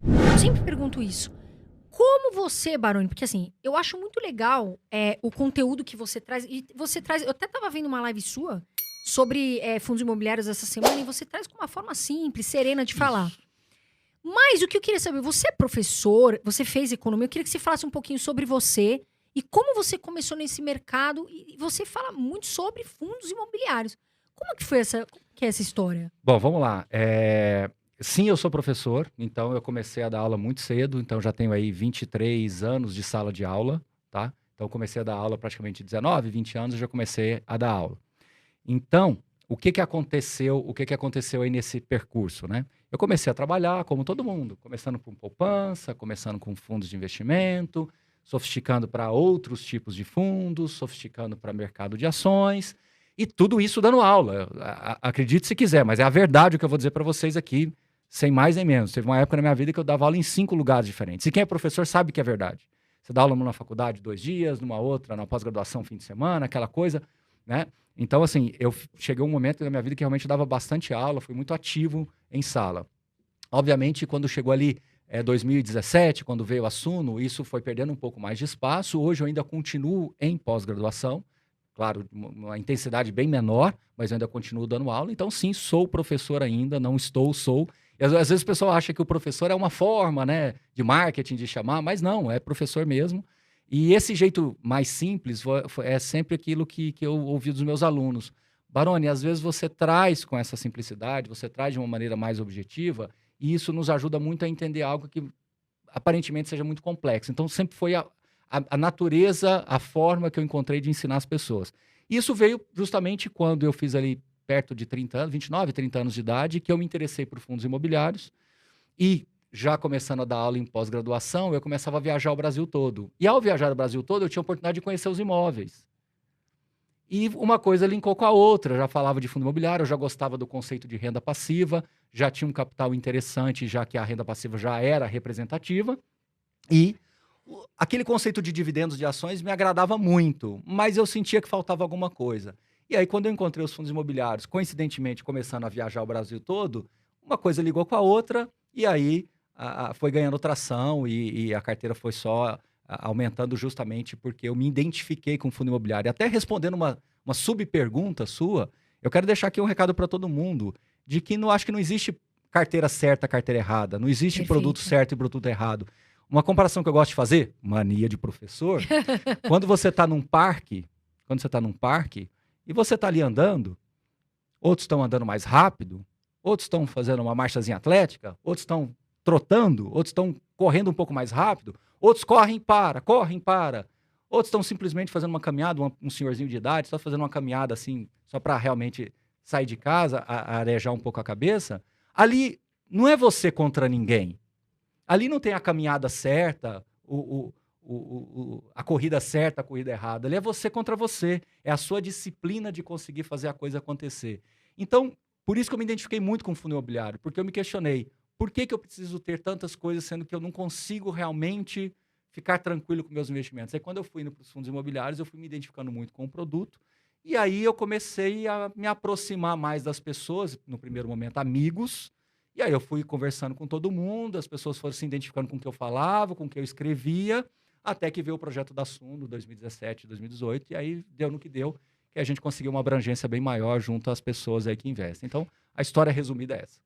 Eu sempre pergunto isso. Como você, Baroni, porque assim, eu acho muito legal o conteúdo que você traz. E você traz. Eu até tava vendo uma live sua sobre fundos imobiliários essa semana, e você traz com uma forma simples, serena de falar. Isso. Mas o que eu queria saber, você é professor, você fez economia, eu queria que você falasse um pouquinho sobre você e como você começou nesse mercado. E você fala muito sobre fundos imobiliários. Como que foi como que é essa história? Bom, vamos lá. Sim, eu sou professor, então eu comecei a dar aula muito cedo, então já tenho aí 23 anos de sala de aula, tá? Então eu comecei a dar aula praticamente 19, 20 anos, eu já comecei a dar aula. Então, o que que aconteceu aí nesse percurso, né? Eu comecei a trabalhar como todo mundo, começando com poupança, começando com fundos de investimento, sofisticando para outros tipos de fundos, sofisticando para mercado de ações, e tudo isso dando aula. Acredite se quiser, mas é a verdade o que eu vou dizer para vocês aqui, sem mais nem menos. Teve uma época na minha vida que eu dava aula em 5 lugares diferentes. E quem é professor sabe que é verdade. Você dá aula numa faculdade 2 dias, numa outra, na pós-graduação, fim de semana, aquela coisa, né? Então, assim, cheguei um momento na minha vida que realmente eu dava bastante aula, fui muito ativo em sala. Obviamente, quando chegou ali 2017, quando veio a Suno, isso foi perdendo um pouco mais de espaço. Hoje eu ainda continuo em pós-graduação, claro, uma intensidade bem menor, mas eu ainda continuo dando aula. Então, sim, sou professor ainda, não estou, sou. E às vezes o pessoal acha que o professor é uma forma, né, de marketing, de chamar, mas não, é professor mesmo. E esse jeito mais simples é sempre aquilo que eu ouvi dos meus alunos. Baroni, às vezes você traz com essa simplicidade, você traz de uma maneira mais objetiva, e isso nos ajuda muito a entender algo que aparentemente seja muito complexo. Então, sempre foi a natureza, a forma que eu encontrei de ensinar as pessoas. Isso veio justamente quando eu fiz ali perto de 30 anos, 29, 30 anos de idade, que eu me interessei por fundos imobiliários e já começando a dar aula em pós-graduação, eu começava a viajar o Brasil todo. E ao viajar o Brasil todo, eu tinha a oportunidade de conhecer os imóveis. E uma coisa linkou com a outra, eu já falava de fundo imobiliário, eu já gostava do conceito de renda passiva, já tinha um capital interessante, já que a renda passiva já era representativa, e aquele conceito de dividendos de ações me agradava muito, mas eu sentia que faltava alguma coisa. E aí, quando eu encontrei os fundos imobiliários, coincidentemente começando a viajar o Brasil todo, uma coisa ligou com a outra, e aí foi ganhando tração e a carteira foi só aumentando justamente porque eu me identifiquei com o fundo imobiliário. E até respondendo uma subpergunta sua, eu quero deixar aqui um recado para todo mundo, de que não acho que não existe carteira certa, carteira errada, não existe produto Perfeito. certo e produto errado. Uma comparação que eu gosto de fazer, mania de professor, quando você está num parque, e você está ali andando, outros estão andando mais rápido, outros estão fazendo uma marchazinha atlética, outros estão trotando, outros estão correndo um pouco mais rápido, outros correm para. Outros estão simplesmente fazendo uma caminhada, um senhorzinho de idade, só fazendo uma caminhada assim, só para realmente sair de casa, arejar um pouco a cabeça. Ali não é você contra ninguém. Ali não tem a caminhada certa, a corrida certa, a corrida errada. Ali é você contra você. É a sua disciplina de conseguir fazer a coisa acontecer. Então, por isso que eu me identifiquei muito com o fundo imobiliário, porque eu me questionei, por que eu preciso ter tantas coisas, sendo que eu não consigo realmente ficar tranquilo com meus investimentos? Aí, quando eu fui indo para os fundos imobiliários, eu fui me identificando muito com o produto, e aí eu comecei a me aproximar mais das pessoas, no primeiro momento, amigos, e aí eu fui conversando com todo mundo, as pessoas foram se identificando com o que eu falava, com o que eu escrevia, até que veio o projeto da Suno, 2017, 2018, e aí deu no que deu, que a gente conseguiu uma abrangência bem maior junto às pessoas aí que investem. Então, a história resumida é essa.